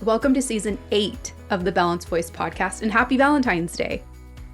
Welcome to Season 8 of the Balanced Voice podcast, and happy Valentine's Day.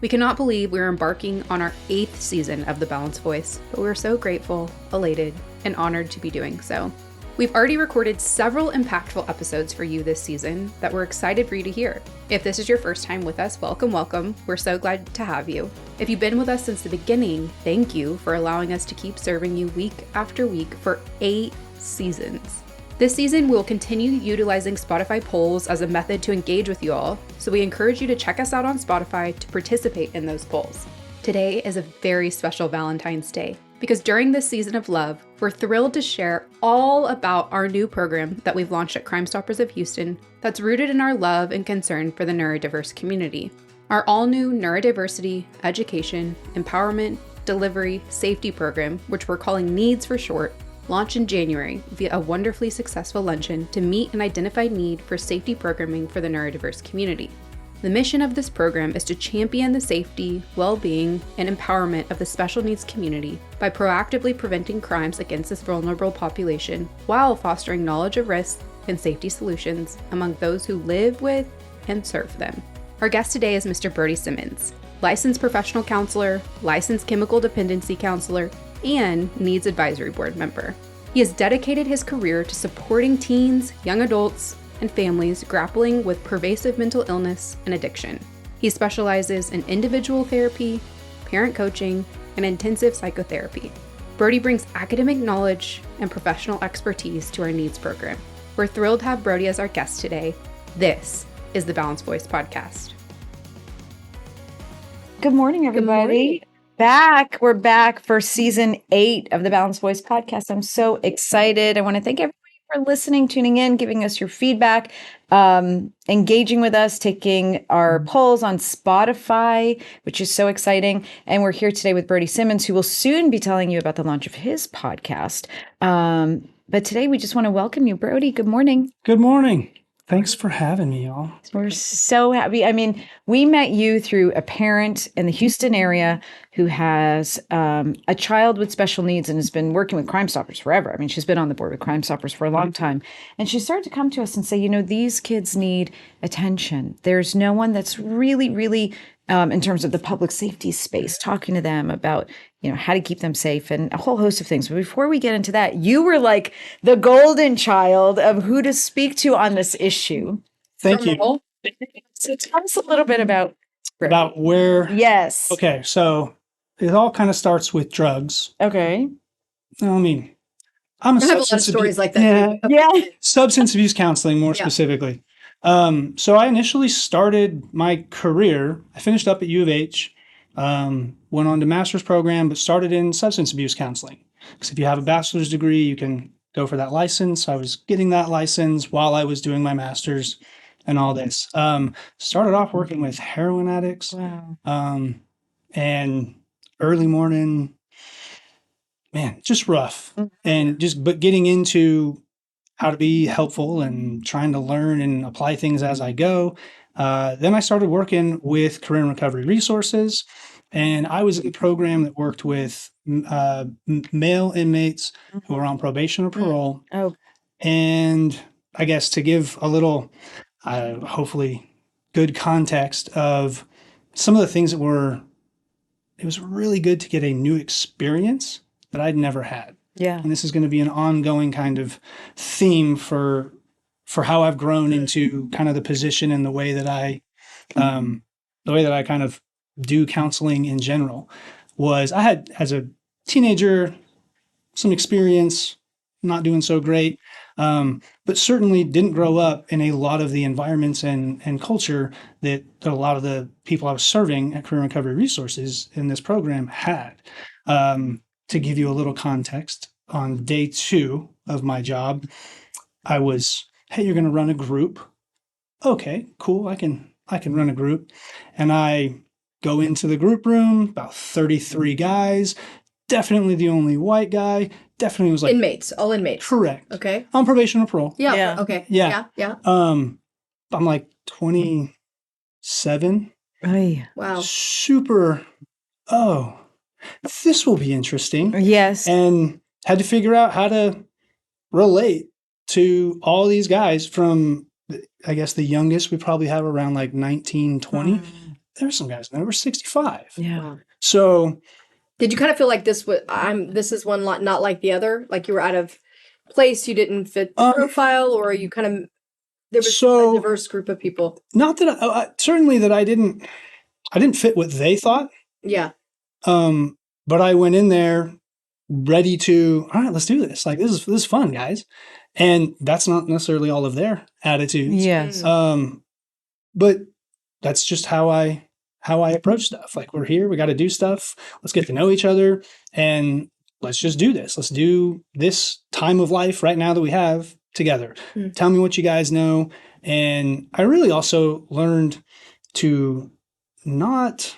We cannot believe we're embarking on our 8th season of the Balanced Voice, but we're so grateful, elated, and honored to be doing so. We've already recorded several impactful episodes for you this season that we're excited for you to hear. If this is your first time with us, welcome. We're so glad to have you. If you've been with us since the beginning, thank you for allowing us to keep serving you week after week for 8 seasons. This season, we'll continue utilizing Spotify polls as a method to engage with you all, so we encourage you to check us out on Spotify to participate in those polls. Today is a very special Valentine's Day, because during this season of love, we're thrilled to share all about our new program that we've launched at Crime Stoppers of Houston that's rooted in our love and concern for the neurodiverse community. Our all-new neurodiversity, education, empowerment, delivery, safety program, which we're calling NEEDS for short, launched in January via a wonderfully successful luncheon to meet an identified need for safety programming for the neurodiverse community. The mission of this program is to champion the safety, well-being, and empowerment of the special needs community by proactively preventing crimes against this vulnerable population while fostering knowledge of risk and safety solutions among those who live with and serve them. Our guest today is Mr. Brodie Simmons, licensed professional counselor, licensed chemical dependency counselor, and NEEDS Advisory Board member. He has dedicated his career to supporting teens, young adults, and families grappling with pervasive mental illness and addiction. He specializes in individual therapy, parent coaching, and intensive psychotherapy. Brodie brings academic knowledge and professional expertise to our NEEDS program. We're thrilled to have Brodie as our guest today. This is the Balanced Voice podcast. Good morning, everybody. Good morning. We're back for season 8 of the Balanced Voice podcast. I'm so excited. I want to thank everybody for listening, tuning in, giving us your feedback, engaging with us, taking our polls on Spotify, which is so exciting. And we're here today with Brodie Simmons, who will soon be telling you about the launch of his podcast. But today we just want to welcome you, Brodie. Good morning. Good morning. Thanks for having me, y'all. We're so happy. I mean, we met you through a parent in the Houston area who has a child with special needs and has been working with Crime Stoppers forever. I mean, she's been on the board with Crime Stoppers for a long time. And she started to come to us and say, these kids need attention. There's no one that's really, in terms of the public safety space, talking to them about, how to keep them safe and a whole host of things. But before we get into that, you were like the golden child of who to speak to on this issue. Thank you. So tell us a little bit about where. Yes. Okay. So it all kind of starts with drugs. Okay. I mean, I'm a I have a lot of substance stories abuse, like that. Yeah. substance abuse counseling more specifically. So I initially started my career. I finished up at U of H, went on to master's program, but started in substance abuse counseling. Because if you have a bachelor's degree, you can go for that license. I was getting that license while I was doing my master's and all this. Started off working with heroin addicts. Wow. And early morning, man, just rough. And but getting into how to be helpful and trying to learn and apply things as I go. Then I started working with Career and Recovery Resources, and I was in a program that worked with male inmates who were on probation or parole. Oh. And I guess to give a little, hopefully, good context of some of the things that it was really good to get a new experience that I'd never had. Yeah. And this is going to be an ongoing kind of theme for how I've grown into kind of the position and the way that I kind of do counseling in general. Was I had, as a teenager, some experience, not doing so great, but certainly didn't grow up in a lot of the environments and culture that a lot of the people I was serving at Career and Recovery Resources in this program had. To give you a little context, on day 2 of my job, I was, hey, you're going to run a group. Okay, cool. I can run a group. And I go into the group room, about 33 guys, definitely the only white guy, definitely was like... Inmates, all inmates. Correct. Okay. On probation or parole. Yeah. Okay. Yeah. Yeah. I'm like 27. Ay. Wow. Super, this will be interesting. Yes. And had to figure out how to relate to all these guys from I guess the youngest we probably have around like 19, 20. There's some guys that were 65. Yeah. Wow. So Did you kind of feel like this is one lot not like the other? Like you were out of place, you didn't fit the profile, or you kind of there was So- a diverse group of people? not that certainly that I didn't fit what they thought. Yeah. But I went in there ready to, all right, let's do this. Like this is fun, guys. And that's not necessarily all of their attitudes. Yes. But that's just how I approach stuff. Like we're here, we got to do stuff. Let's get to know each other and let's just do this. Let's do this time of life right now that we have together. Tell me what you guys know. And I really also learned to not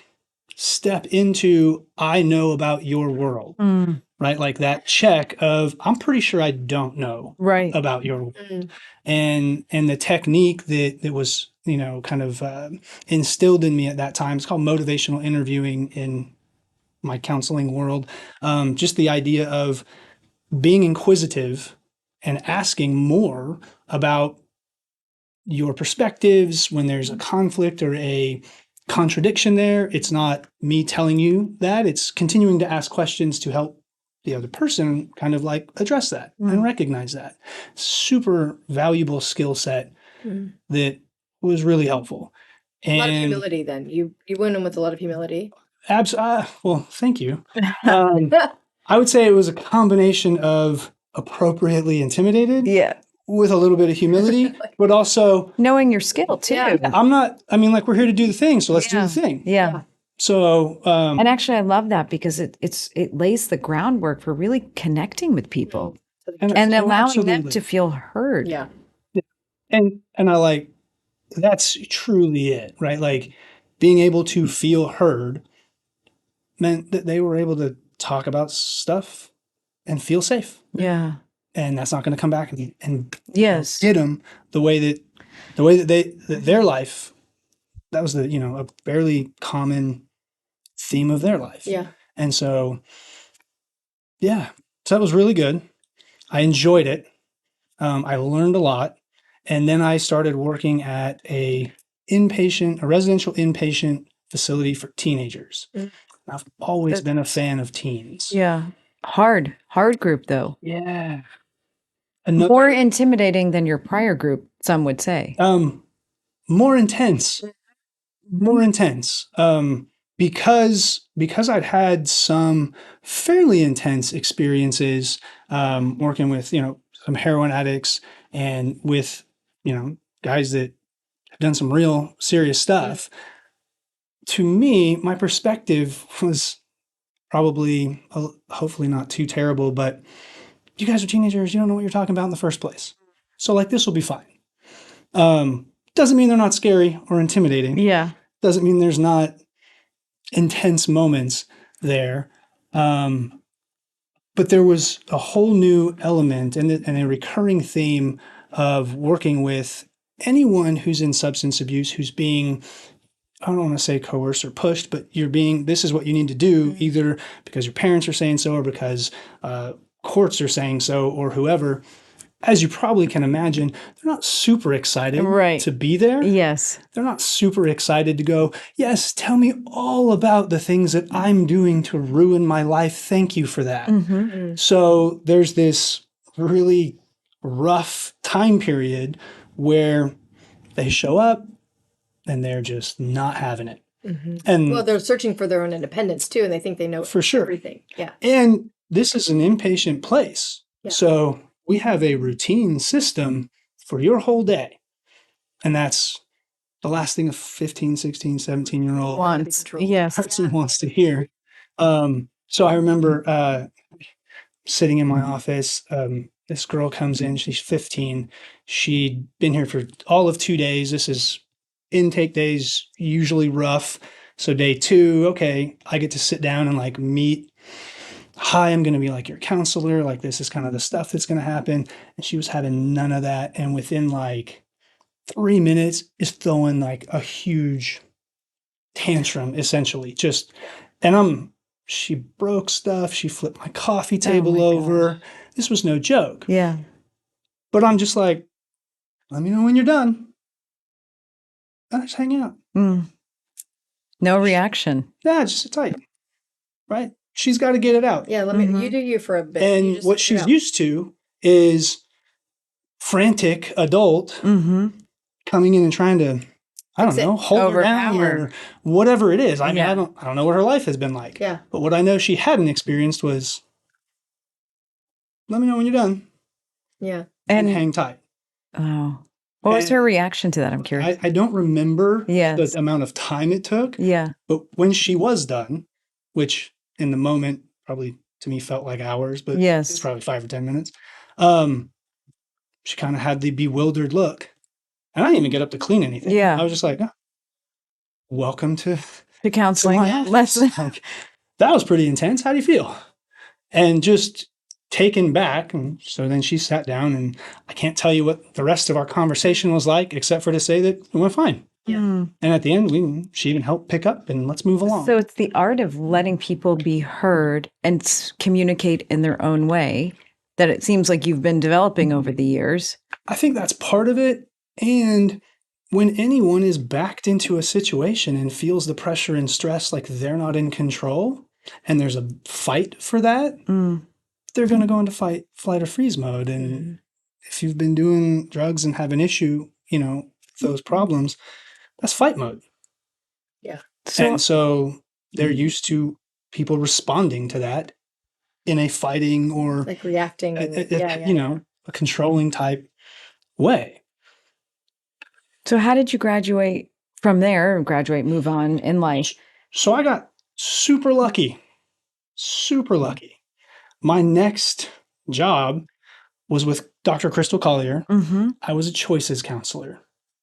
step into, I know about your world, right? Like that check of, I'm pretty sure I don't know Right. about your world. And the technique that was, kind of instilled in me at that time, it's called motivational interviewing in my counseling world. Just the idea of being inquisitive and asking more about your perspectives when there's a conflict or a contradiction there. It's not me telling you that, it's continuing to ask questions to help the other person kind of like address that and recognize that. Super valuable skill set that was really helpful. And A lot of humility then. You went in with a lot of humility. well, thank you. I would say it was a combination of appropriately intimidated Yeah. with a little bit of humility, but also Knowing your skill too. Yeah. we're here to do the thing, so let's do the thing. Yeah. So, And actually I love that because it lays the groundwork for really connecting with people and allowing them absolutely. to feel heard. Yeah. and I like, that's truly it, right? Like being able to feel heard meant that they were able to talk about stuff and feel safe. Yeah. And that's not going to come back and Yes. get them the way that their life, that was a fairly common theme of their life. Yeah. And so, so that was really good. I enjoyed it. I learned a lot. And then I started working at a residential inpatient facility for teenagers. I've always been a fan of teens. Yeah. Hard group though. Yeah. More intimidating than your prior group, some would say. More intense. Because I'd had some fairly intense experiences working with some heroin addicts and with guys that have done some real serious stuff. To me, my perspective was probably hopefully not too terrible, but you guys are teenagers, you don't know what you're talking about in the first place, so like this will be fine. Doesn't mean they're not scary or intimidating. Yeah. Doesn't mean there's not intense moments there. But there was a whole new element and a recurring theme of working with anyone who's in substance abuse, who's being, I don't want to say coerced or pushed, but this is what you need to do, either because your parents are saying so or because courts are saying so or whoever. As you probably can imagine, they're not super excited to be there. Yes. They're not super excited to go, yes, tell me all about the things that I'm doing to ruin my life. Thank you for that. So there's this really rough time period where they show up and they're just not having it. And Well, they're searching for their own independence too, and they think they know for sure. everything. Yeah. And this is an inpatient place. Yeah. So we have a routine system for your whole day. And that's the last thing a 15, 16, 17-year-old person wants to hear. So I remember sitting in my office. This girl comes in, she's 15. She'd been here for all of 2 days. This is intake days, usually rough. So day 2, okay, I get to sit down and like meet. Hi, I'm going to be like your counselor. Like this is kind of the stuff that's going to happen. And she was having none of that. And within like 3 minutes is throwing like a huge tantrum, essentially. She broke stuff. She flipped my coffee table over. This was no joke. Yeah. But I'm just like, Let me know when you're done. And I just hang out. No reaction. Yeah, just sit tight. Right? She's got to get it out. Yeah, let me. You do you for a bit. You And just what sit it she's out. used to is frantic adult coming in and trying to, I don't Fix it. know, hold her down or whatever it is. I mean, Yeah. I don't know what her life has been like. Yeah. But what I know she hadn't experienced was, let me know when you're done Yeah. and hang tight. Oh. What was her reaction to that? I'm curious. I don't remember Yes. the amount of time it took. Yeah. But when she was done, which in the moment probably to me felt like hours, but Yes. it's probably 5 or 10 minutes. She kind of had the bewildered look. And I didn't even get up to clean anything. Yeah. I was just like, oh, welcome to counseling my office. lesson. Like, that was pretty intense. How do you feel? And just taken back. And so then she sat down, and I can't tell you what the rest of our conversation was like, except for to say that it went fine. Yeah. And at the end, she even helped pick up and let's move along. So it's the art of letting people be heard and communicate in their own way that it seems like you've been developing over the years. I think that's part of it. And when anyone is backed into a situation and feels the pressure and stress like they're not in control and there's a fight for that, they're going to go into flight or freeze mode. And if you've been doing drugs and have an issue, those problems, that's fight mode. Yeah. So they're used to people responding to that in a fighting or like reacting, a controlling type way. So how did you graduate from there, move on in life? So I got super lucky. My next job was with Dr. Crystal Collier. I was a choices counselor.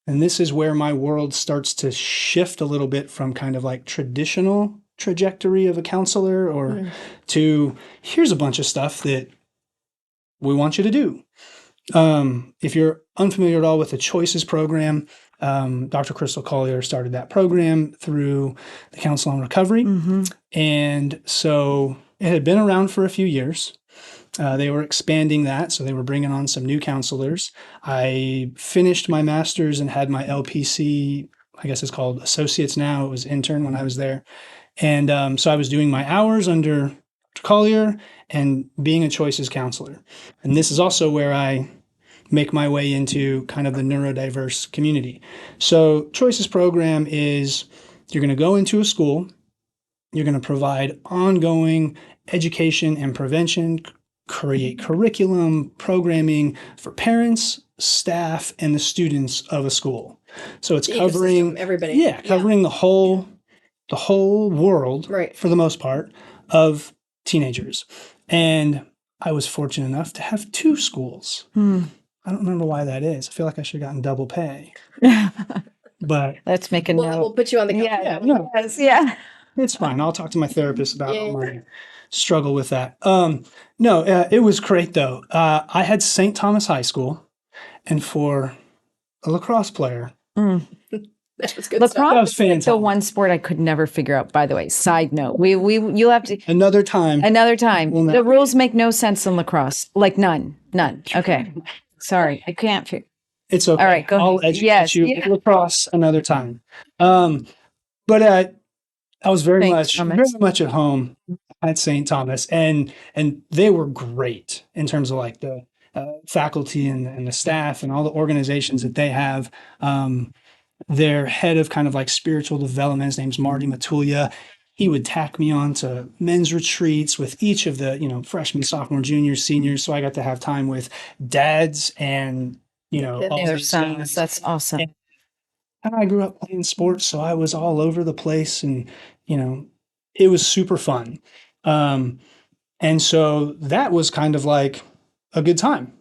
And this is where my world starts to shift a little bit from kind of like traditional trajectory of a counselor or to here's a bunch of stuff that we want you to do. If you're unfamiliar at all with the choices program, Dr. Crystal Collier started that program through the Council on Recovery. And so it had been around for a few years. They were expanding that, so they were bringing on some new counselors. I finished my master's and had my LPC, I guess it's called associates now. It was intern when I was there. And so I was doing my hours under Dr. Collier and being a choices counselor. And this is also where I make my way into kind of the neurodiverse community. So choices program is you're going to go into a school, you're going to provide ongoing education and prevention, create curriculum, programming for parents, staff, and the students of a school. So it's covering everybody. Yeah, covering the whole world, right, for the most part, of teenagers. And I was fortunate enough to have 2 schools. I don't remember why that is. I feel like I should have gotten double pay. But let's make a note. We'll put you on the calendar. Yeah. It's fine. I'll talk to my therapist about my struggle with that. It was great though. I had St. Thomas High School, and for a lacrosse player, that was good lacrosse stuff. That was fantastic. The one sport I could never figure out. By the way, side note, you'll have to another time. The rules make no sense in lacrosse, like none. Okay, sorry, I can't. It's okay. All right, go I'll ahead. educate you with lacrosse another time. But I was very much at home at St. Thomas, and they were great in terms of like the faculty and the staff and all the organizations that they have. Their head of kind of like spiritual development, his name's Marty Matulia. He would tack me on to men's retreats with each of the, freshmen, sophomore, juniors, seniors. So I got to have time with dads and, all their these sons. guys. That's awesome. And I grew up playing sports, so I was all over the place, and it was super fun. And so that was kind of like a good time.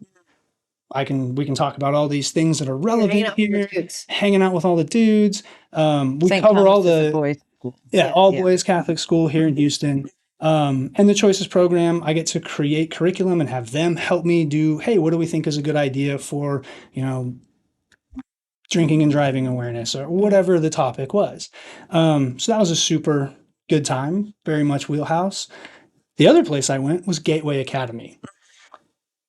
We can talk about all these things that are relevant here. Hanging out with all the dudes. We St. cover Thomas all is the a boys' school. all boys Catholic school here in Houston. And the choices program, I get to create curriculum and have them help me do, hey, what do we think is a good idea for, drinking and driving awareness or whatever the topic was. So that was a super good time, very much wheelhouse. The other place I went was Gateway Academy.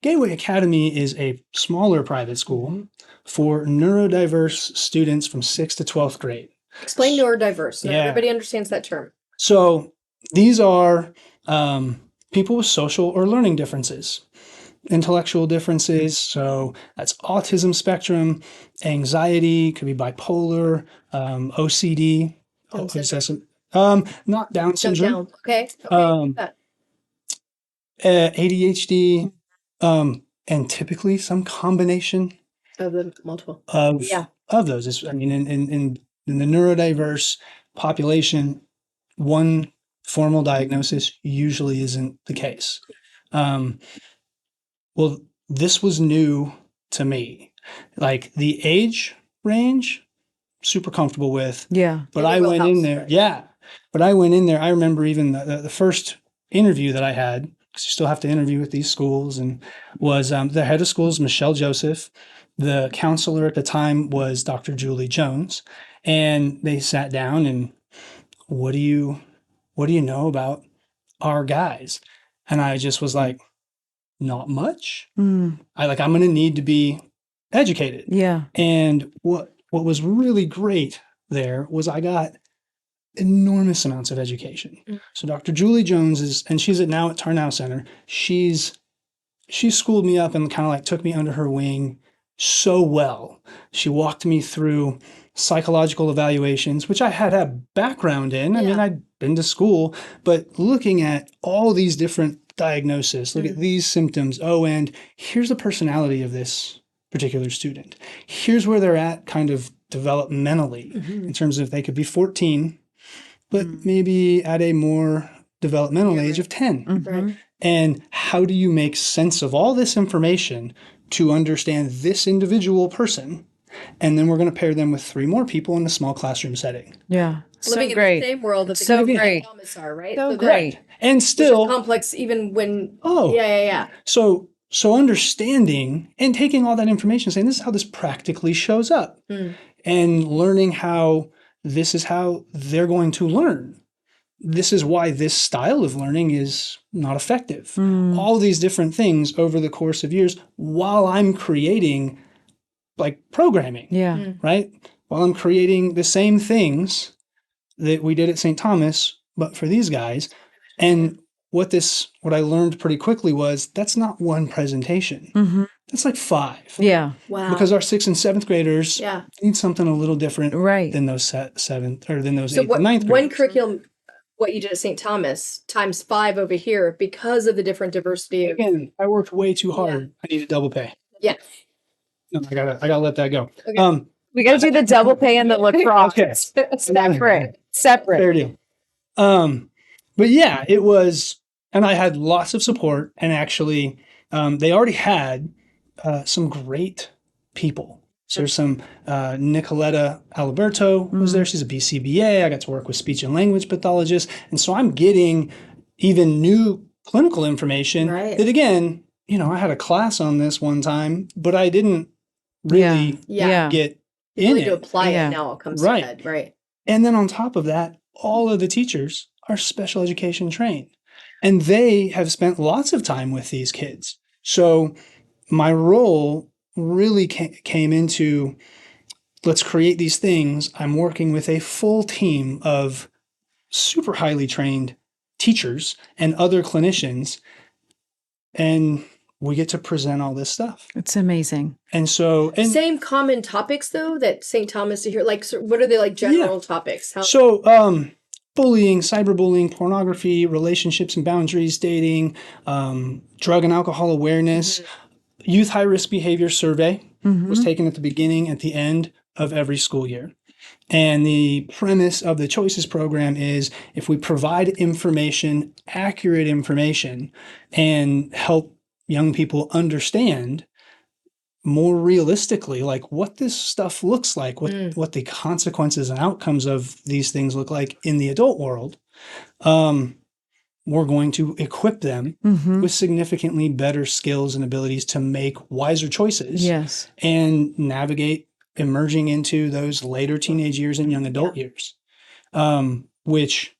Gateway Academy is a smaller private school for neurodiverse students from 6th to 12th grade. Explain neurodiverse. Not Yeah. everybody understands that term. So these are people with social or learning differences, intellectual differences. So that's autism spectrum, anxiety, could be bipolar, OCD, Down syndrome. obsessive, not Down No, syndrome, down. Okay. Um, That. ADHD, and typically some combination Of the multiple. of Yeah. of those. I mean, in the neurodiverse population, one formal diagnosis usually isn't the case. Well, this was new to me. Like the age range, super comfortable with. Yeah. But In your I went in wheelhouse. there, yeah. But I went in there. I remember even the first interview that I had, because you still have to interview with these schools, and was the head of schools, Michelle Joseph. The counselor at the time was Dr. Julie Jones, and they sat down and, what do you know about our guys? And I just was like, not much. Mm. I'm going to need to be educated. Yeah. And what was really great there was I got enormous amounts of education. So Dr. Julie Jones and she's now at Tarnow Center. She schooled me up and kind of like took me under her wing so well. She walked me through psychological evaluations, which I had a background in. I mean, I'd been to school, but looking at all these different diagnoses, look at these symptoms. Oh, and here's the personality of this particular student. Here's where they're at kind of developmentally in terms of they could be 14, but maybe at a more developmental age of 10. Mhm. And how do you make sense of all this information to understand this individual person? And then we're going to pair them with 3 more people in a small classroom setting. Yeah. Living So great. in the same world that the So kids in great. Thomas are, right? So that- great. And which is still, complex even when. Oh. Yeah. so understanding and taking all that information, saying this is how this practically shows up, and learning how this is how they're going to learn. This is why this style of learning is not effective. All these different things over the course of years while I'm creating like programming, Yeah. right? While I'm creating the same things that we did at St. Thomas, but for these guys. And what I learned pretty quickly was that's not one presentation. Mhm. That's like 5. Yeah. Wow. Because our 6th and 7th graders Yeah. need something a little different Right. than those 7th or than those So 8th what and 9th one graders. curriculum, what you did at St. Thomas times 5 over here because of the different diversity of. Again, I worked way too hard. I need a double pay. Yeah. No, I gotta let that go. Okay. We got to do the double pay and the lacrosse. Okay. Separate. Fair deal. But yeah, it was, and I had lots of support, and actually, they already had some great people. So there's some Nicoletta Alberto was there. She's a BCBA. I got to work with speech and language pathologists, and so I'm getting even new clinical information. Right. That again, I had a class on this one time, but I didn't really Yeah. get You in need to it. apply Yeah. it now. It comes Right. to head. Right. And then on top of that, all of the teachers are special education trained, and they have spent lots of time with these kids. So my role really came into, let's create these things. I'm working with a full team of super highly trained teachers and other clinicians, and we get to present all this stuff. It's amazing. And so, Same common topics though that St. Thomas to hear. Like, so what are the like general topics? How? So, bullying, cyberbullying, pornography, relationships and boundaries, dating, drug and alcohol awareness, youth high risk behavior survey was taken at the beginning, at the end of every school year. And the premise of the Choices program is if we provide information, accurate information, and help young people understand more realistically, like what this stuff looks like, what the consequences and outcomes of these things look like in the adult world, we're going to equip them with significantly better skills and abilities to make wiser choices Yes. and navigate emerging into those later teenage years and young adult years, which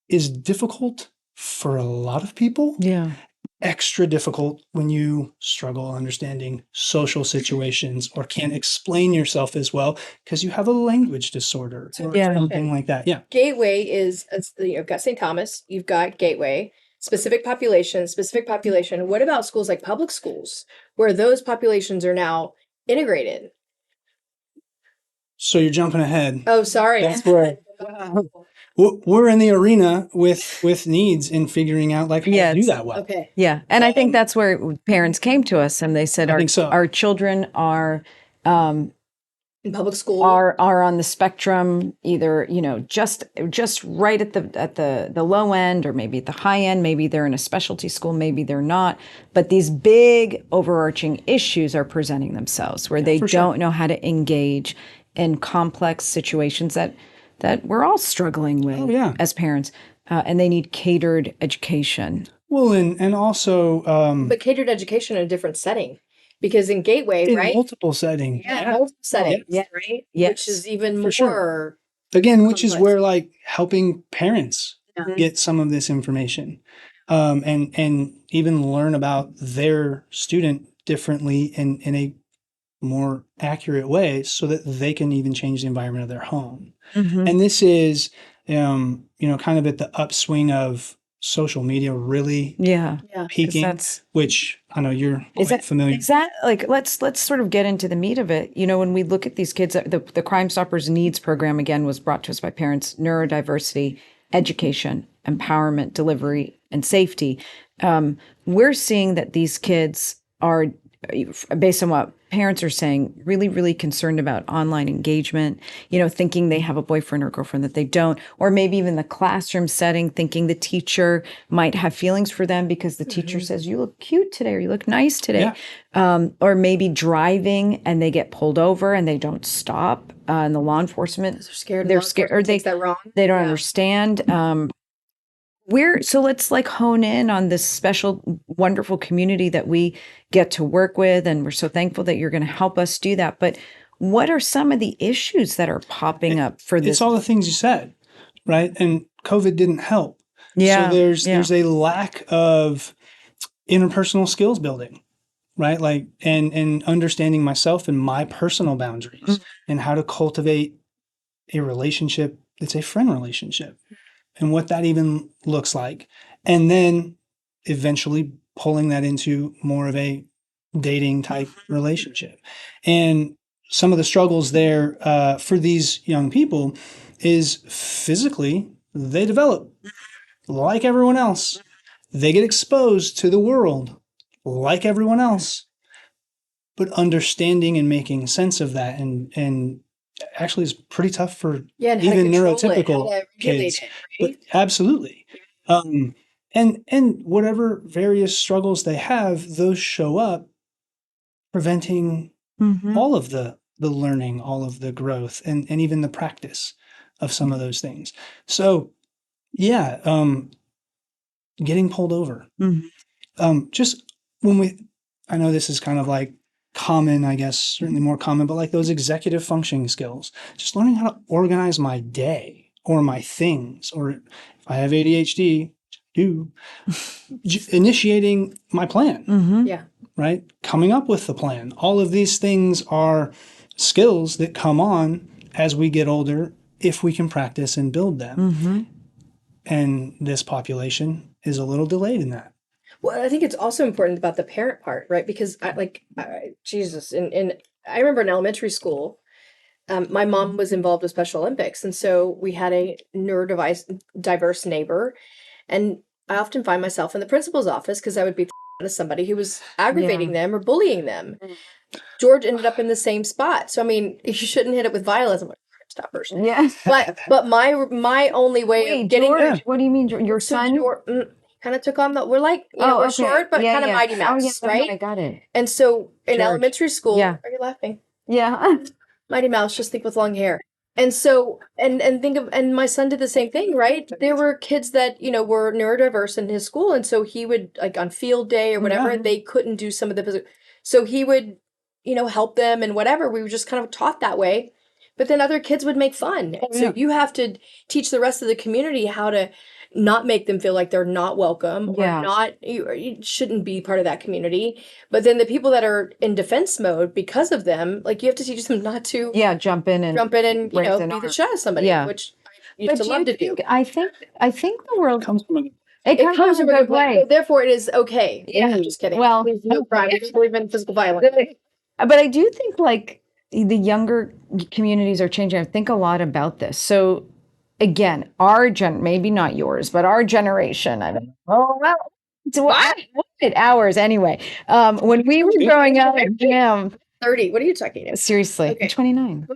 is difficult for a lot of people. Yeah. extra difficult when you struggle understanding social situations or can't explain yourself as well because you have a language disorder or Yeah. something like that. Yeah. Gateway is, you've got St. Thomas, you've got Gateway, specific population. What about schools like public schools where those populations are now integrated? So you're jumping ahead. Oh, sorry. That's where we're in the arena with needs and figuring out like how to do that well. Okay. Yeah. And I think that's where parents came to us and they said, I think so. our children are, In public school. are on the spectrum, either, you know, just right at the low end or maybe at the high end. Maybe they're in a specialty school, maybe they're not. But these big overarching issues are presenting themselves where they for don't sure. know how to engage in complex situations that we're all struggling with as parents. And they need catered education. Well, and also but catered education in a different setting. Because in Gateway, in right? multiple settings. Multiple settings, Yeah. right? Yes. Which is even For more. sure. Again, which is complex. where like helping parents Yeah. get some of this information, and even learn about their student differently in a more accurate way, so that they can even change the environment of their home. Mhm. And this is, kind of at the upswing of social media really Yeah. 'Cause peaking, that's which I know you're Is quite familiar. Is that like let's sort of get into the meat of it. You know, when we look at these kids, the Crime Stoppers Needs program again was brought to us by parents. Neurodiversity, education, empowerment, delivery, and safety. We're seeing that these kids are, based on what parents are saying, really, really concerned about online engagement, you know, thinking they have a boyfriend or girlfriend that they don't, or maybe even the classroom setting, thinking the teacher might have feelings for them because the teacher says, you look cute today, or you look nice today. Or maybe driving and they get pulled over and they don't stop. And the law enforcement, They're scared. they're law scared, or enforcement takes that wrong. they don't understand. So let's like hone in on this special, wonderful community that we get to work with. And we're so thankful that you're going to help us do that. But what are some of the issues that are popping up for this? It's all the things you said, right? And COVID didn't help. Yeah. So there's a lack of interpersonal skills building, right? Like, and understanding myself and my personal boundaries and how to cultivate a relationship that's a friend relationship and what that even looks like. And then eventually pulling that into more of a dating type relationship. And some of the struggles there for these young people is physically they develop like everyone else. They get exposed to the world like everyone else. But understanding and making sense of that and actually is pretty tough for And how to even control it, neurotypical how to regulate kids. it, But right? absolutely. And whatever various struggles they have, those show up preventing Mhm. all of the learning, all of the growth, and even the practice of some of those things. So yeah, getting pulled over. Just when I know this is kind of like common, I guess, certainly more common, but like those executive functioning skills, just learning how to organize my day or my things, or if I have ADHD, initiating my plan, Yeah. right? Coming up with the plan. All of these things are skills that come on as we get older if we can practice and build them. And this population is a little delayed in that. Well, I think it's also important about the parent part, right? Because Jesus, and I remember in elementary school, my mom was involved with Special Olympics, and so we had a neurodiverse neighbor, and I often find myself in the principal's office because I would be to somebody who was aggravating them or bullying them. George ended up in the same spot, so I mean, you shouldn't hit it with violence. I'm like, stop person. Yeah. But my only way of getting George, what do you mean? Your son? Kind of took on we're like, we're short, but kind of Mighty Mouse, right? I got it. And so in George. elementary school, Yeah. are you laughing? Yeah. Mighty Mouse, just think with long hair. And so, and think of, and my son did the same thing, right? There were kids that, were neurodiverse in his school. And so he would, like on field day or whatever, they couldn't do some of the, so he would, help them and whatever. We were just kind of taught that way. But then other kids would make fun. And so you have to teach the rest of the community how to, not make them feel like they're not welcome or Yeah. not, you shouldn't be part of that community. But then the people that are in defense mode because of them, like you have to teach them not to Jump in and jump in and, raise an beat the arm. shit out of somebody, Yeah. which I used to do love you to do. think, I think the world Comes from a it It comes from a good place. way. So therefore, it is okay. Yeah. I'm just kidding. Well, Please, no crime. We just believe in physical violence. But I do think like the younger communities are changing. I think a lot about this. So again, maybe not yours, but our generation. I don't know. Oh well, what hours anyway? When we were growing up, 30. What are you talking about? seriously, Okay. I'm 29.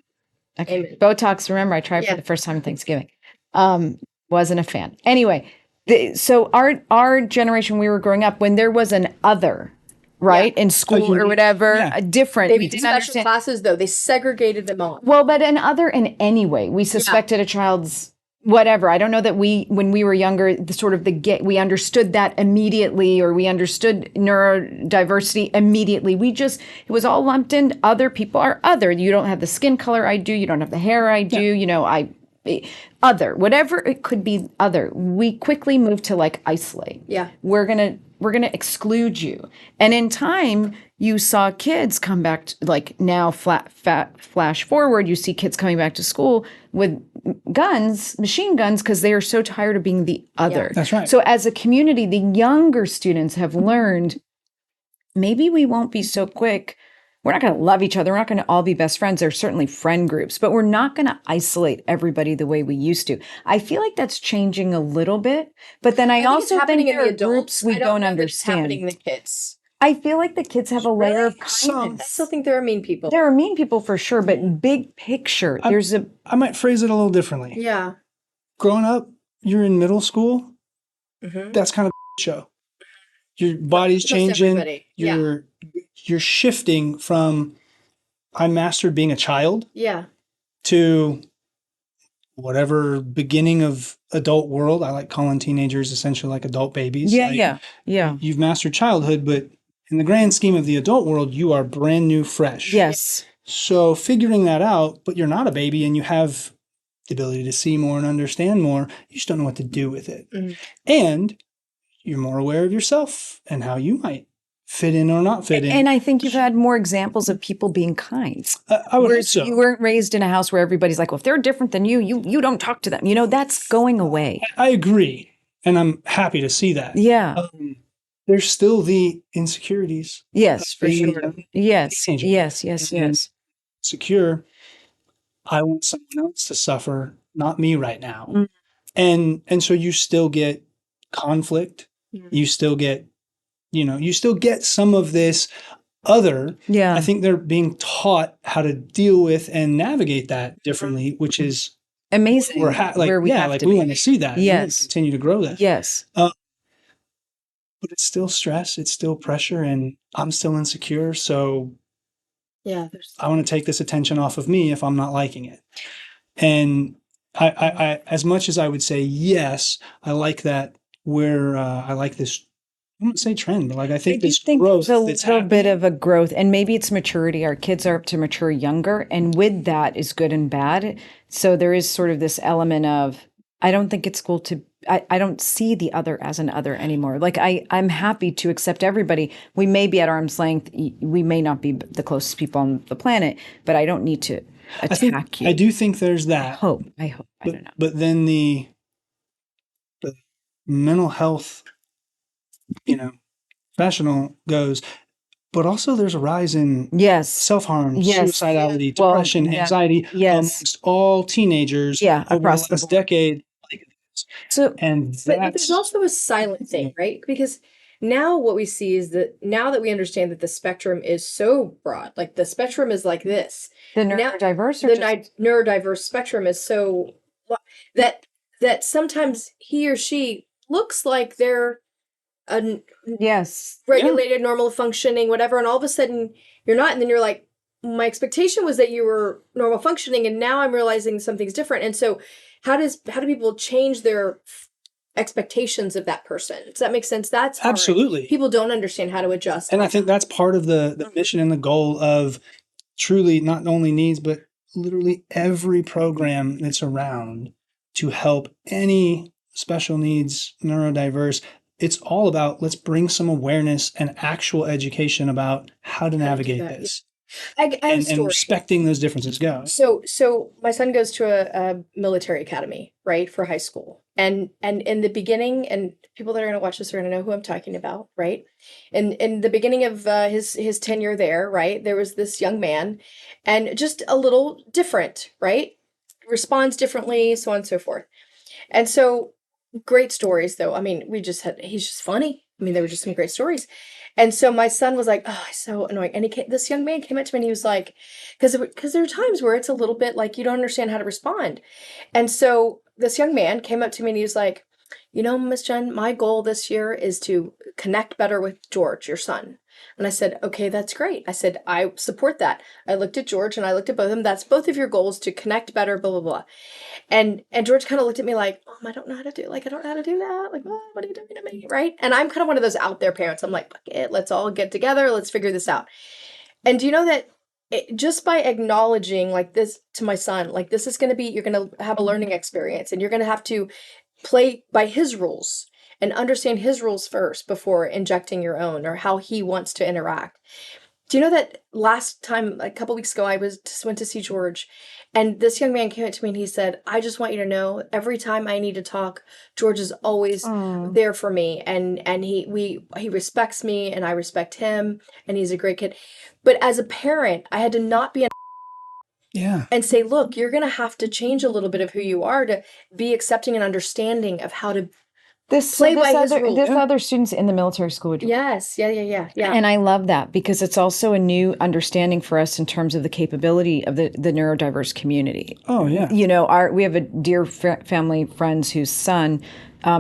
Okay, Amen. Botox. Remember, I tried Yeah. for the first time on Thanksgiving. Wasn't a fan. Anyway, so our generation, we were growing up when there was an other. Right? In school or whatever, Yeah. different. They We did didn't special understand. classes, though. They segregated them all. Well, but an other in any way. We suspected a child's whatever. I don't know that when we were younger, we understood that immediately, or we understood neurodiversity immediately. It was all lumped in. Other people are other. You don't have the skin color I do. You don't have the hair I do. Other, whatever it could be other. We quickly moved to like isolate. Yeah. We're going to exclude you. And in time, you saw kids come back to, like now flash forward, you see kids coming back to school with machine guns, because they are so tired of being the other. Yeah. That's right. So as a community, the younger students have learned maybe we won't be so quick. We're not going to love each other. We're not going to all be best friends. There's certainly friend groups, but we're not going to isolate everybody the way we used to. I feel like that's changing a little bit, but then I also think there are groups we don't understand. Happening in the kids. I feel like the kids have a layer of I kindness. still think there are mean people. There are mean people for sure, but big picture, I might phrase it a little differently. Yeah. Growing up, you're in middle school. Mm-hmm. That's kind of a show. Your body's changing. You're shifting from I mastered being a child to whatever beginning of adult world. I like calling teenagers essentially like adult babies. Yeah. You've mastered childhood, but in the grand scheme of the adult world, you are brand new, fresh. Yes. So figuring that out, but you're not a baby and you have the ability to see more and understand more. You just don't know what to do with it. Mm-hmm. And you're more aware of yourself and how you might fit in or not fit in. And I think you've had more examples of people being kind. I would hope so. You weren't raised in a house where everybody's like, well, if they're different than you don't talk to them. That's going away. I agree. And I'm happy to see that. Yeah. There's still the insecurities. Yes, for sure. Yes. Secure. I want someone else to suffer, not me right now. Mm. And so you still get conflict. You still get some of this other. Yeah. I think they're being taught how to deal with and navigate that differently, which is amazing. Where we want to see that. Yes. We want to continue to grow that. Yes. But it's still stress. It's still pressure, and I'm still insecure. So I want to take this attention off of me if I'm not liking it. And I as much as I would say, yes, I like that I like this, I wouldn't say trend, but like I think this growth that's happening. A little bit of a growth, and maybe it's maturity. Our kids are up to mature younger, and with that is good and bad. So there is sort of this element of, I don't think it's cool to, I don't see the other as an other anymore. Like I'm happy to accept everybody. We may be at arm's length. We may not be the closest people on the planet, but I don't need to attack you. I do think there's that. I hope. I don't know. But then the mental health, professional goes, but also there's a rise in self-harm, suicidality, depression, anxiety amongst all teenagers over the last decade. But there's also a silent thing, right? Because now what we see is that now that we understand that the spectrum is so broad, like the spectrum is like this. The neurodiverse, neurodiverse spectrum is so that sometimes he or she looks like they're regulated, normal functioning, whatever, and all of a sudden you're not, and then you're like, my expectation was that you were normal functioning, and now I'm realizing something's different. And so how do people change their expectations of that person? Does that make sense? That's hard. Absolutely. People don't understand how to adjust. And I think that's part of the mission and the goal of truly not only needs, but literally every program that's around to help any special needs, neurodiverse, it's all about let's bring some awareness and actual education about how to navigate that, yeah. this I have a and story. respecting those differences. Go. So my son goes to a military academy, right, for high school. And in the beginning, and people that are going to watch this are going to know who I'm talking about, right? And in the beginning of his tenure there, right, there was this young man, and just a little different, right? Responds differently, so on and so forth. And so great stories, though. I mean, he's just funny. I mean, there were just some great stories. And so my son was like, "Oh, it's so annoying." And this young man came up to me and he was like, because there are times where it's a little bit like you don't understand how to respond. And so this young man came up to me and he was like, Miss Jen, my goal this year is to connect better with George, your son. And I said, okay, that's great. I said, I support that. I looked at George and I looked at both of them. That's both of your goals, to connect better, blah, blah, blah. And George kind of looked at me like, I don't know how to do, I don't know how to do that. Like, what are you doing to me? Right. And I'm kind of one of those out there parents. I'm like, fuck it, let's all get together. Let's figure this out. And do you know that just by acknowledging like this to my son, like this is going to be, you're going to have a learning experience and you're going to have to play by his rules and understand his rules first before injecting your own or how he wants to interact. Do you know that last time, a couple weeks ago, I went to see George, and this young man came up to me and he said, I just want you to know, every time I need to talk, George is always there for me. And he respects me and I respect him, and he's a great kid. But as a parent, I had to not be and say, look, you're going to have to change a little bit of who you are to be accepting and understanding of how to play by his rules. This other students in the military school would. Yes. Yeah. And I love that because it's also a new understanding for us in terms of the capability of the neurodiverse community. Oh, yeah. We have a dear family friends whose son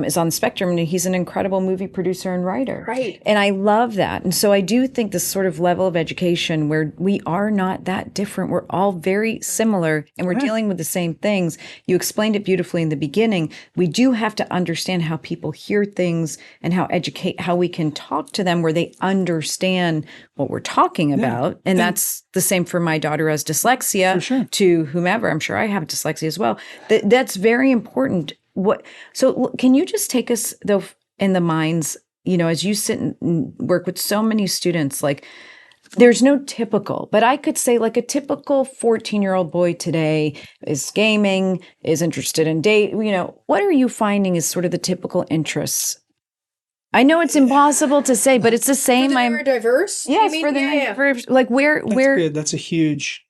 is on the spectrum, and he's an incredible movie producer and writer. Right. And I love that. And so I do think this sort of level of education where we are not that different. We're all very similar and we're dealing with the same things. You explained it beautifully in the beginning. We do have to understand how people hear things and how we can talk to them where they understand what we're talking about. And that's the same for my daughter who has dyslexia to whomever. I'm sure I have dyslexia as well. That's very important. So can you just take us though in the minds, as you sit and work with so many students, like there's no typical, but I could say like a typical 14-year-old boy today is gaming, is interested in what are you finding is sort of the typical interests? I know it's impossible to say, but it's the same. I'm diverse. Yes, for like where good. That's a huge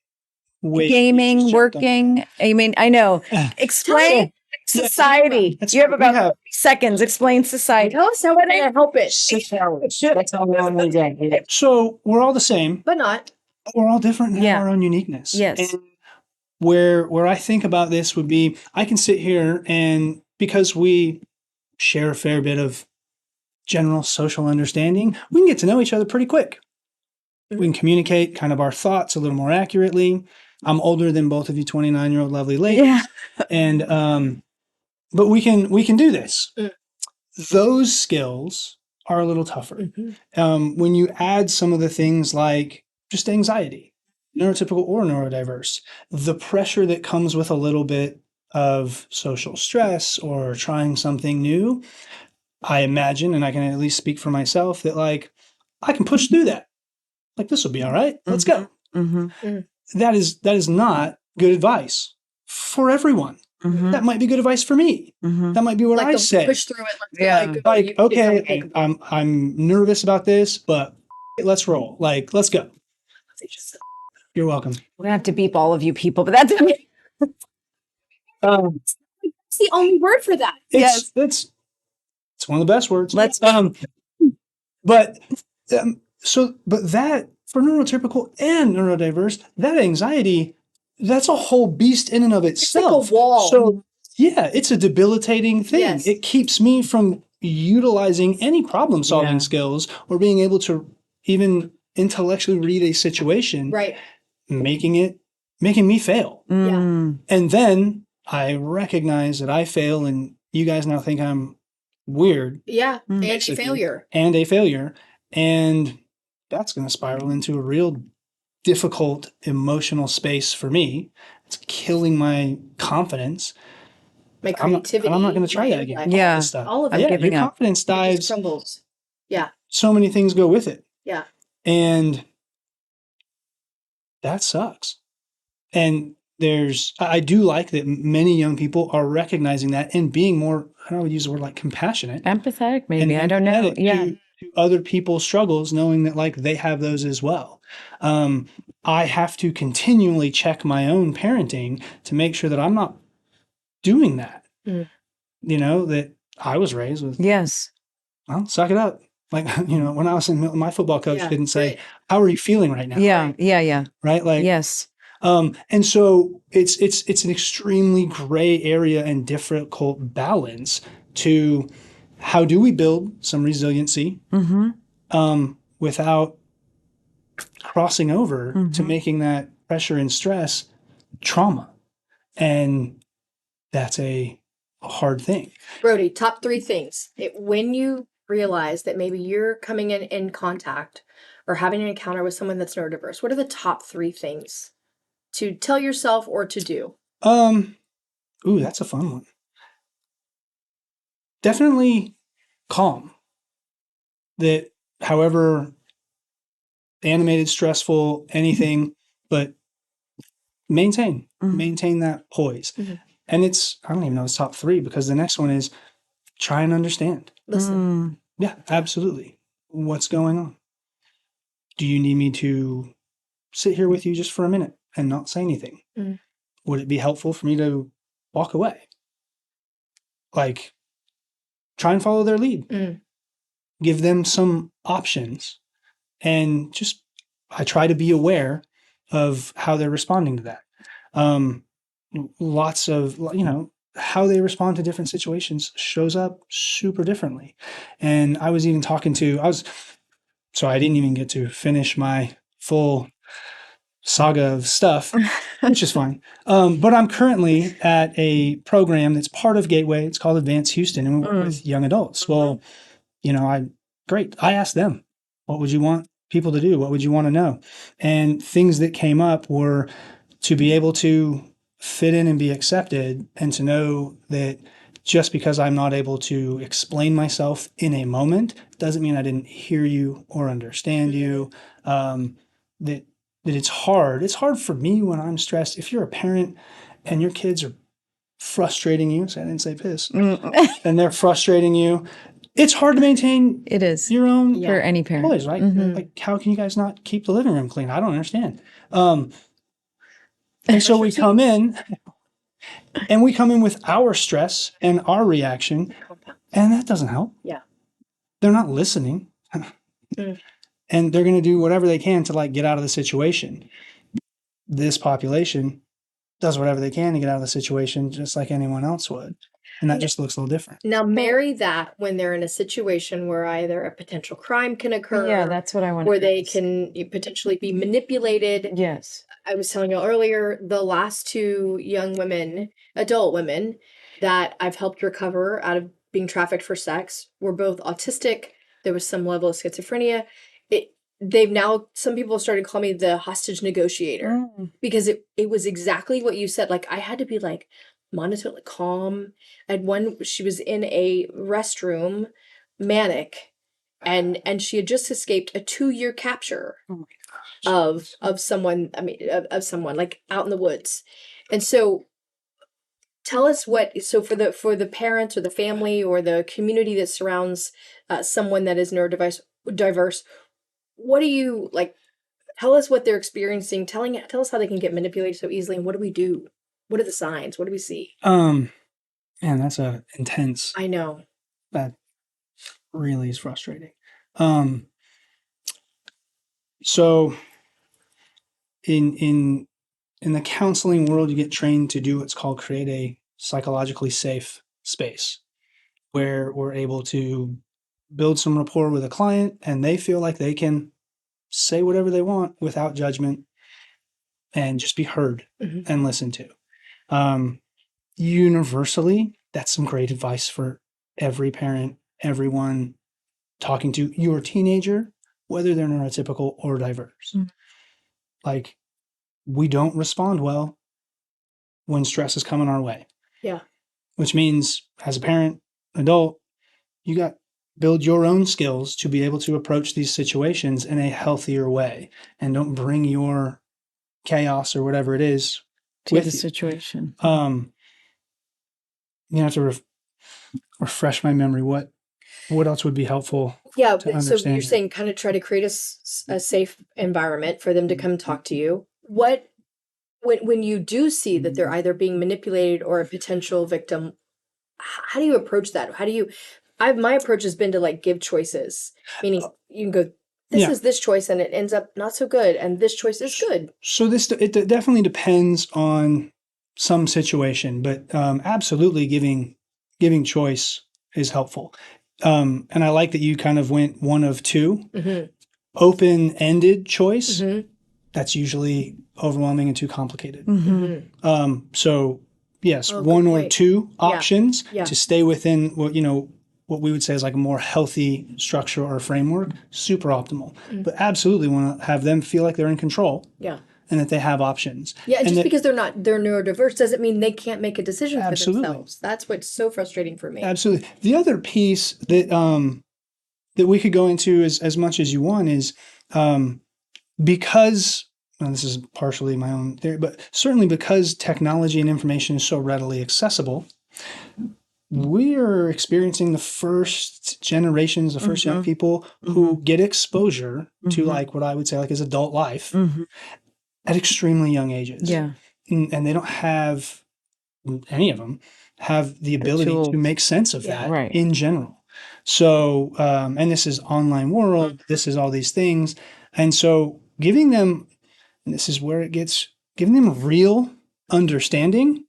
way. Gaming, working. I mean, I know. Explain. Society. You have about 30 seconds. Explain society. Tell us how we're going to help it. 6 hours. That's how long we get. So we're all the same, but not. We're all different and have our own uniqueness. Yes. And where I think about this would be, I can sit here and because we share a fair bit of general social understanding, we can get to know each other pretty quick. We can communicate kind of our thoughts a little more accurately. I'm older than both of you 29-year-old lovely ladies. Yeah. And but we can do this. Those skills are a little tougher. When you add some of the things like just anxiety, neurotypical or neurodiverse, the pressure that comes with a little bit of social stress or trying something new, I imagine, and I can at least speak for myself, that like I can push through that. Like this will be all right. Let's go. That is not good advice for everyone. That might be good advice for me. That might be what I say. Push through it. Okay, I'm nervous about this, but let's roll. Like, let's go. You're welcome. We're gonna have to beep all of you people, but that's it's the only word for that. It's one of the best words. But that for neurotypical and neurodiverse, that anxiety, that's a whole beast in and of itself. It's like a wall. So yeah, it's a debilitating thing. Yes. It keeps me from utilizing any problem solving skills or being able to even intellectually read a situation, right? Making me fail. And then I recognize that I fail and you guys now think I'm weird. Yeah. And a failure. And that's going to spiral into a real difficult emotional space for me. It's killing my confidence. My I'm not creativity. going to try my that again. intellect, Yeah. All this stuff. all of I'm it. Yeah, giving your up. confidence It just dives. crumbles. Yeah. So many things go with it. Yeah. And that sucks. And I do like that many young people are recognizing that and being more, I don't know, use the word like compassionate. Empathetic, And maybe. I don't know. empathetic Yeah. to other people's struggles, knowing that like they have those as well. I have to continually check my own parenting to make sure that I'm not doing that. Mm. That I was raised with, Yes. well, suck it up. Like, when I was in my football coach Yeah, didn't say, right. how are you feeling right now? Yeah. Right. Yeah. Right. Like, Yes. and so it's an extremely gray area and difficult balance to how do we build some resiliency without crossing over to making that pressure and stress trauma. And that's a hard thing. Brodie, top 3 things. When you realize that maybe you're coming in contact or having an encounter with someone that's neurodiverse, what are the top 3 things to tell yourself or to do? Ooh, that's a fun one. Definitely calm. That however animated, stressful, anything, but maintain that poise. Mm-hmm. And I don't even know it's top 3 because the next one is try and understand. Listen. Yeah, absolutely. What's going on? Do you need me to sit here with you just for a minute and not say anything? Mm. Would it be helpful for me to walk away? Like, try and follow their lead. Mm. Give them some options. And I try to be aware of how they're responding to that. Lots of, how they respond to different situations shows up super differently. And I was even so I didn't even get to finish my full saga of stuff, which is fine. But I'm currently at a program that's part of Gateway. It's called Advance Houston, and we work with young adults. Well, I asked them, what would you want people to do? What would you want to know? And things that came up were to be able to fit in and be accepted, and to know that just because I'm not able to explain myself in a moment doesn't mean I didn't hear you or understand you. That it's hard. It's hard for me when I'm stressed. If you're a parent and your kids are frustrating you, so I didn't say piss, and they're frustrating you, it's hard to maintain It is your own for any parent. boys, right? Like, how can you guys not keep the living room clean? I don't understand. And so we come in with our stress and our reaction, and that doesn't help. Yeah. They're not listening. And they're going to do whatever they can to like get out of the situation. This population does whatever they can to get out of the situation just like anyone else would. And that just looks a little different. Now marry that when they're in a situation where either a potential crime can occur. Yeah, that's what I want. Where they can potentially be manipulated. Yes. I was telling you earlier, the last 2 young women, adult women, that I've helped recover out of being trafficked for sex were both autistic. There was some level of schizophrenia. Some people started calling me the hostage negotiator because it was exactly what you said. Like, I had to be like monotone, like calm. She was in a restroom, manic, and she had just escaped a 2-year capture of someone. I mean, of someone like out in the woods. And so, tell us for the parents or the family or the community that surrounds someone that is neurodiverse. What do you like? Tell us what they're experiencing. Tell us how they can get manipulated so easily, and what do we do? What are the signs? What do we see? Man, that's a intense. I know. That really is frustrating. So in the counseling world, you get trained to do what's called create a psychologically safe space where we're able to build some rapport with a client and they feel like they can say whatever they want without judgment and just be heard and listened to. Universally, that's some great advice for every parent, everyone talking to your teenager, whether they're neurotypical or diverse. Like, we don't respond well when stress is coming our way. Yeah. which means as a parent, adult, you got build your own skills to be able to approach these situations in a healthier way, and don't bring your chaos or whatever it is To with the you. situation. You have to refresh my memory. What else would be helpful? Yeah. To So understand you're it. saying kind of try to create a safe environment for them to come talk to you. When you do see that they're either being manipulated or a potential victim, how do you approach that? My approach has been to like give choices, meaning you can go, this Yeah. is this choice and it ends up not so good, and this choice is good. So it definitely depends on some situation, but absolutely giving choice is helpful. And I like that you kind of went one of two. Mm-hmm. Open-ended choice, Mm-hmm. that's usually overwhelming and too complicated. Mm-hmm. So yes, Oh, one good or point. two options Yeah. to stay within what we would say is like a more healthy structure or framework, super optimal. But absolutely want to have them feel like they're in control Yeah. and that they have options. Yeah, and just that- because they're neurodiverse doesn't mean they can't make a decision for Absolutely. themselves. That's what's so frustrating for me. Absolutely. The other piece that we could go into as much as you want is because, and this is partially my own theory, but certainly because technology and information is so readily accessible, we are experiencing the first generations, the 1st young people who get exposure to like what I would say like is adult life at extremely young ages. Yeah. And they don't have, any of them have the ability tools. to make sense of Yeah. that Right. in general. So, and this is online world, this is all these things. And so giving them, and this is where it gets, giving them real understanding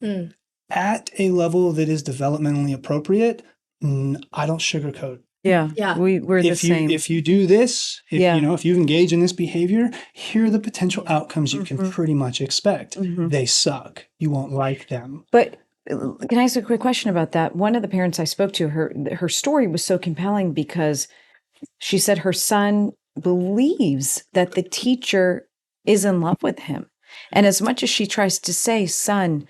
Mm. at a level that is developmentally appropriate. I don't sugarcoat. Yeah. Yeah. We're the same. If you do this, Yeah. if you engage in this behavior, here are the potential outcomes you can pretty much expect. They suck. You won't like them. But can I ask a quick question about that? One of the parents I spoke to, her story was so compelling because she said her son believes that the teacher is in love with him. And as much as she tries to say, son,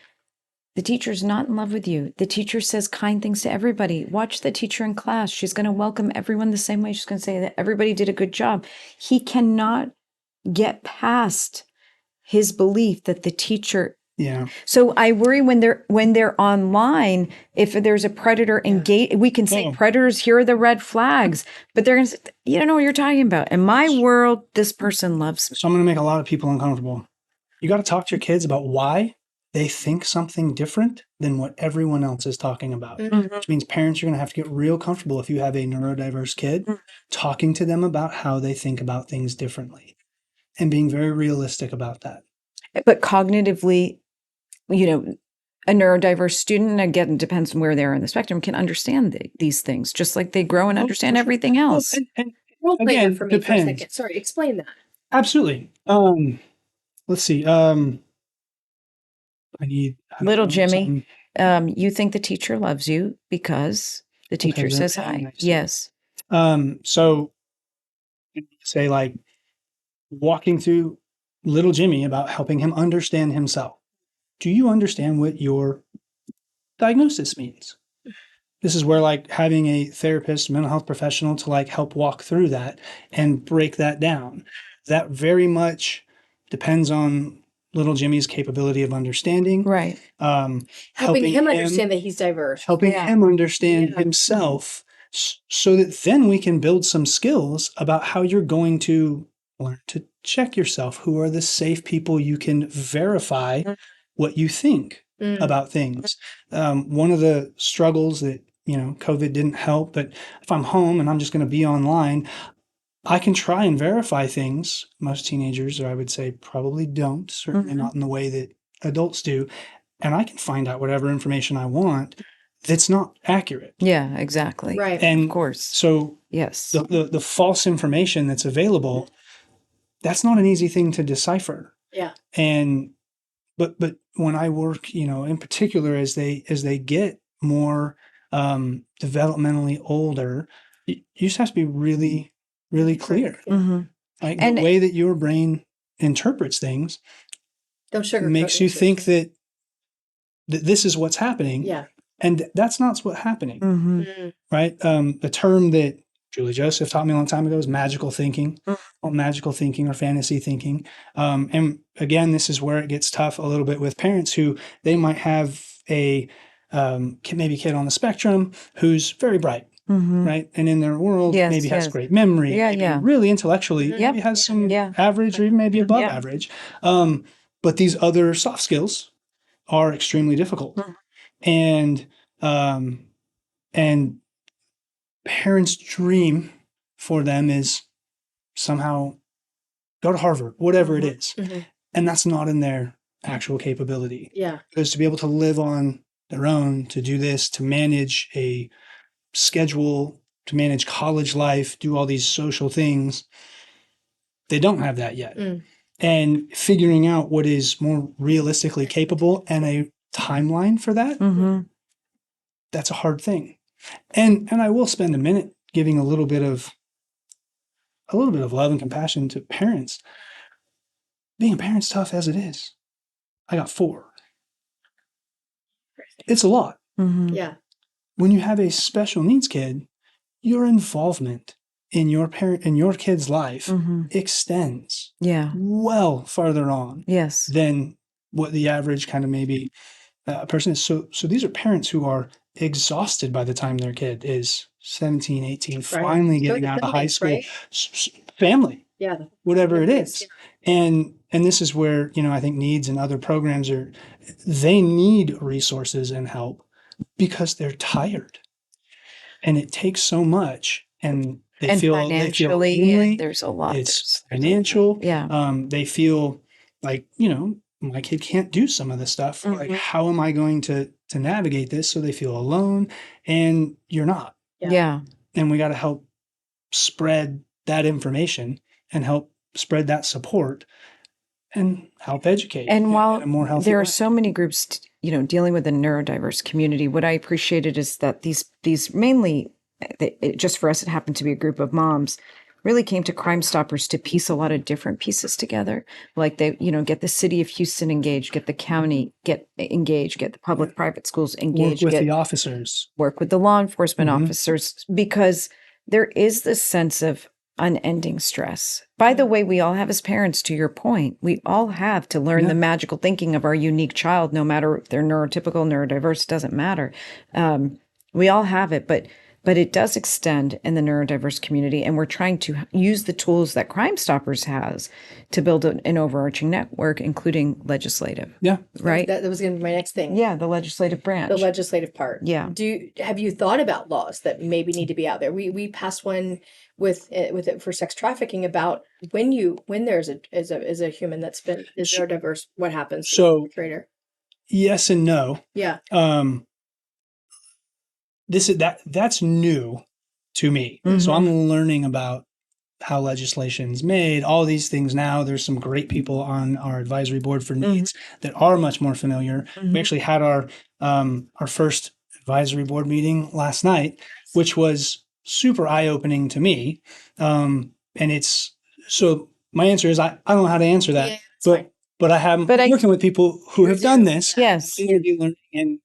the teacher's not in love with you. The teacher says kind things to everybody. Watch the teacher in class. She's going to welcome everyone the same way. She's going to say that everybody did a good job. He cannot get past his belief that the teacher. Yeah. So I worry when they're online, if there's a predator engage, we can say predators, here are the red flags, but they're going to say, you don't know what you're talking about. In my world, this person loves me. So I'm going to make a lot of people uncomfortable. You got to talk to your kids about why they think something different than what everyone else is talking about, which means parents are going to have to get real comfortable if you have a neurodiverse kid, talking to them about how they think about things differently and being very realistic about that. But cognitively, a neurodiverse student, and again, it depends on where they are in the spectrum, can understand these things, just like they grow and understand everything else. And Role play again, that for me for a depends. second. Sorry, explain that. Absolutely. Let's see. Little Jimmy, you think the teacher loves you because the teacher they're says paying hi. nice. Yes. So say like walking through little Jimmy about helping him understand himself. Do you understand what your diagnosis means? This is where like having a therapist, mental health professional to like help walk through that and break that down. That very much depends on little Jimmy's capability of understanding. Right. Helping him understand that he's diverse. Helping him understand himself so that then we can build some skills about how you're going to learn to check yourself. Who are the safe people you can verify what you think about things? One of the struggles that, COVID didn't help, but if I'm home and I'm just going to be online, I can try and verify things. Most teenagers, or I would say probably don't, certainly not in the way that adults do. And I can find out whatever information I want that's not accurate. Yeah, exactly. Right. And of course. So yes, the false information that's available, that's not an easy thing to decipher. Yeah. And but when I work, in particular as they get more developmentally older, you just have to be really, really clear. Like And the way that your brain interprets things Don't sugarcoat makes you answers. think that this is what's happening. Yeah. And that's not what's happening, Mm-hmm. Mm. right? The term that Julie Joseph taught me a long time ago is magical thinking, Mm. or magical thinking or fantasy thinking. And again, this is where it gets tough a little bit with parents who they might have a maybe kid on the spectrum who's very bright, Mm-hmm. right? And in their world, Yes, maybe has yes. great memory, Yeah, maybe yeah. really intellectually, Mhm. maybe has some Yeah. average or even maybe above Yeah. average. But these other soft skills are extremely difficult. Mhm. And parents' dream for them is somehow go to Harvard, whatever it is. Mhm. And that's not in their actual capability. Yeah. Because to be able to live on their own, to do this, to manage a schedule, to manage college life, do all these social things, they don't have that yet. Mm. And figuring out what is more realistically capable and a timeline for that, Mm-hmm. that's a hard thing. And I will spend a minute giving a little bit of love and compassion to parents. Being a parent's tough as it is. I got 4. It's a lot. Mm-hmm. Yeah. When you have a special needs kid, your involvement in your kid's life Mm-hmm. extends Yeah. well farther on Yes. than what the average kind of maybe person is. So these are parents who are exhausted by the time their kid is 17, 18, finally getting out of high school, Right? family, Yeah. whatever it Yes, is. And this is where, I think needs and other programs they need resources and help because they're tired and it takes so much and they And feel financially, lonely. there's a lot. It's financial. Yeah. They feel like, my kid can't do some of this stuff. Like, Mhm. how am I going to navigate this? So they feel alone and you're not. Yeah. And we got to help spread that information and help spread that support and help educate And in while a more healthy there are way. so many groups, dealing with the neurodiverse community, what I appreciated is that these mainly, just for us, it happened to be a group of moms, really came to Crime Stoppers to piece a lot of different pieces together. Like they, get the city of Houston engaged, get the county get engaged, get the public-private schools Work engaged, with get the officers. work with the law enforcement Mhm. officers, because there is this sense of unending stress. By the way, we all have, as parents, to your point, we all have to learn Yeah. the magical thinking of our unique child, no matter if they're neurotypical, neurodiverse, doesn't matter. We all have it, but it does extend in the neurodiverse community, and we're trying to use the tools that Crime Stoppers has to build an overarching network, including legislative. Yeah. Right? That was going to be my next thing. Yeah, the legislative branch. The legislative part. Yeah. Have you thought about laws that maybe need to be out there? We passed one with it for sex trafficking about when there's a human that's been is neurodiverse, what happens to the So perpetrator? yes and no. Yeah. That's new to me. So Mhm. I'm learning about how legislation's made, all these things now. There's some great people on our advisory board for needs that are much more familiar. We actually had our first advisory board meeting last night, which was super eye-opening to me. And it's so my answer is I don't know how to answer that, Yeah, that's fine. but I have But working with people who have done this. Yes. Interview learning and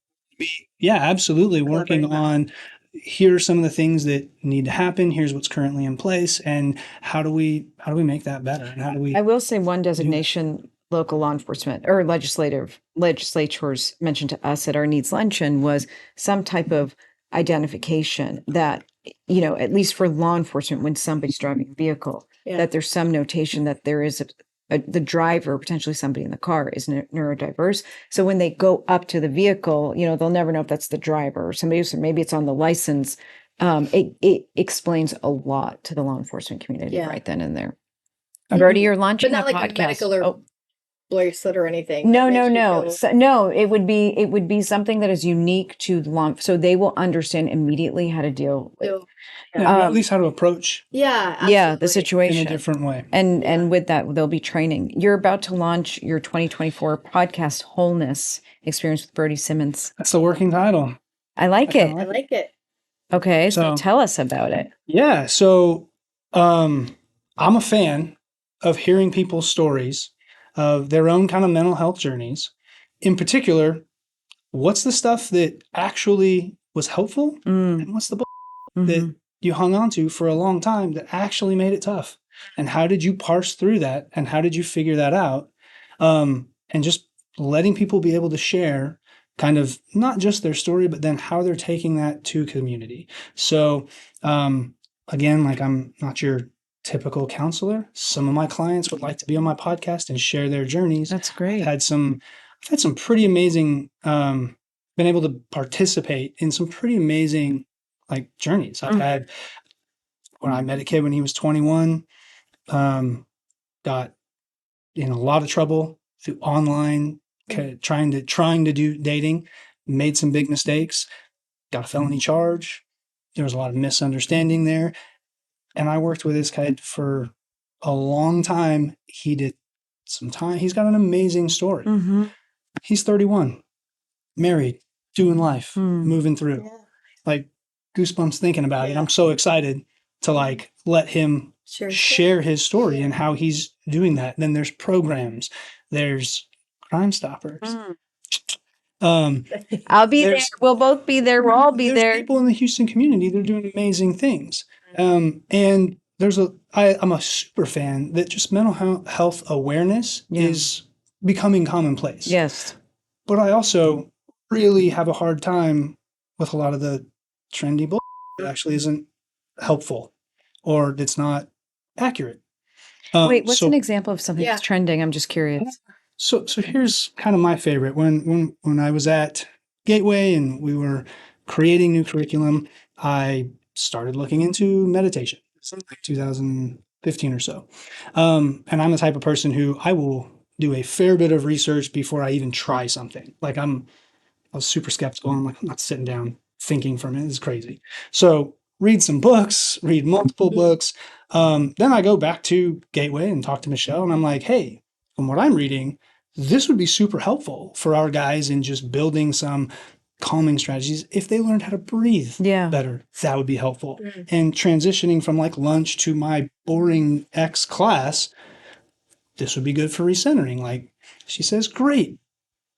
absolutely working Collaborating about on here are some of the things that need to happen. Here's what's currently in place, and how do we make that better? And how do we? I will say one designation local law enforcement or legislatures mentioned to us at our needs luncheon was some type of identification that, at least for law enforcement, when somebody's driving a vehicle, Yeah. that there's some notation that there is the driver, potentially somebody in the car, is neurodiverse. So when they go up to the vehicle, they'll never know if that's the driver or somebody else, or maybe it's on the license. It explains a lot to the law enforcement community right then and there. Brodie, you're launching But not a like podcast. a medical or bracelet or anything. No, that no, makes you no. feel- No, it would be something that is unique to law, so they will understand immediately how to deal with. feel- At least how to approach Yeah. the absolutely. in situation. a different way. And with that, there'll be training. You're about to launch your 2024 podcast Wholeness Experience with Brodie Simmons. That's the working title. I like I it. kinda I like it. Okay, so So- tell us about it. Yeah. So I'm a fan of hearing people's stories of their own kind of mental health journeys. In particular, what's the stuff that actually was helpful and what's the that you hung on to for a long time that actually made it tough? And how did you parse through that? And how did you figure that out? And just letting people be able to share kind of not just their story, but then how they're taking that to community. So again, like, I'm not your typical counselor. Some of my clients would like to be on my podcast and share their journeys. That's great. I've had some pretty amazing, been able to participate in some pretty amazing like journeys. I've had, when I met a kid when he was 21, got in a lot of trouble through online, trying to do dating, made some big mistakes, got a felony charge. There was a lot of misunderstanding there. And I worked with this kid for a long time. He did some time. He's got an amazing story. He's 31, married, doing life, moving through. Like, goosebumps thinking about it. I'm so excited to like let him share his story and how he's doing that. Then there's programs, there's Crime Stoppers. I'll be there. We'll both be there. We'll all be there. People in the Houston community, they're doing amazing things. And I'm a super fan that just mental health awareness is becoming commonplace. Yes. But I also really have a hard time with a lot of the trendy bull that actually isn't helpful or it's not accurate. Wait, what's an example of something that's trending? I'm just curious. So here's kind of my favorite. When I was at Gateway and we were creating new curriculum, I started looking into meditation, like 2015 or so. And I'm the type of person who I will do a fair bit of research before I even try something. Like, I was super skeptical. I'm like, I'm not sitting down thinking for a minute. It's crazy. So read some books, read multiple books. Then I go back to Gateway and talk to Michelle, and I'm like, hey, from what I'm reading, this would be super helpful for our guys in just building some calming strategies. If they learned how to breathe better, that would be helpful. And transitioning from like lunch to my boring X class, this would be good for recentering. Like, she says, great,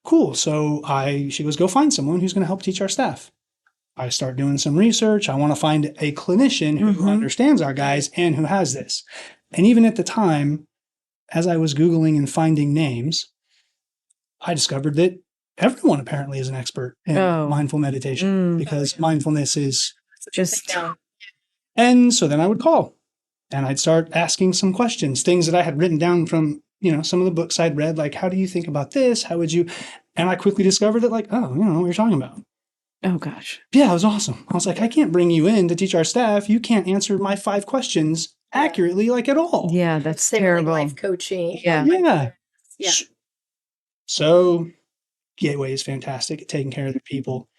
cool. So she goes, go find someone who's going to help teach our staff. I start doing some research. I want to find a clinician who understands our guys and who has this. And even at the time, as I was Googling and finding names, I discovered that everyone apparently is an expert in mindful meditation because mindfulness is just. And so then I would call and I'd start asking some questions, things that I had written down from, some of the books I'd read, like, how do you think about this? How would you? And I quickly discovered that, like, what you're talking about. Oh, gosh. Yeah, it was awesome. I was like, I can't bring you in to teach our staff. You can't answer my 5 questions accurately, like, at all. Yeah, that's Same terrible. Like life coaching. Yeah. So Gateway is fantastic at taking care of the people.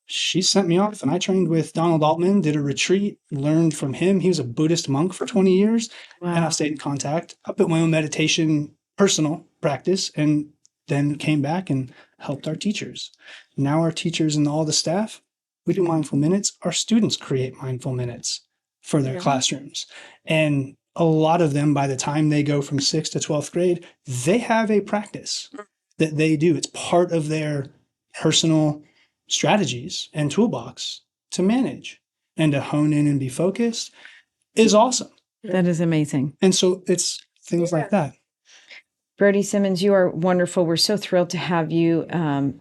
She sent me off and I trained with Donald Altman, did a retreat, learned from him. He was a Buddhist monk for 20 years. Wow. And I've stayed in contact. I built my own meditation personal practice and then came back and helped our teachers. Now our teachers and all the staff, we do mindful minutes. Our students create mindful minutes for their classrooms. And a lot of them, by the time they go from 6th to 12th grade, they have a practice that they do. It's part of their personal strategies and toolbox to manage and to hone in and be focused is awesome. That is amazing. And so it's things like that. Brodie Simmons, you are wonderful. We're so thrilled to have you on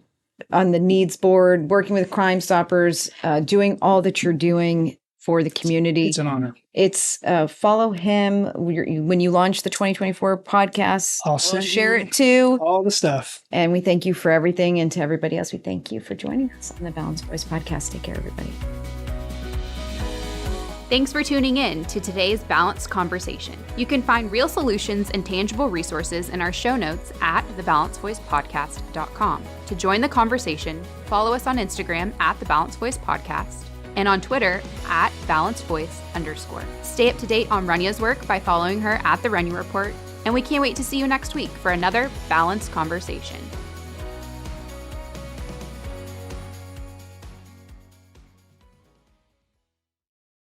the needs board, working with Crime Stoppers, doing all that you're doing for the community. It's an honor. It's follow him when you launch the 2024 podcast. I'll share it too. All the stuff. And we thank you for everything. And to everybody else, we thank you for joining us on the Balanced Voice podcast. Take care, everybody. Thanks for tuning in to today's Balanced Conversation. You can find real solutions and tangible resources in our show notes at thebalancedvoicepodcast.com. To join the conversation, follow us on Instagram at The Balanced Voice Podcast and on Twitter at @BalancedVoice_. Stay up to date on Runya's work by following her at The Runya Report, and we can't wait to see you next week for another Balanced Conversation.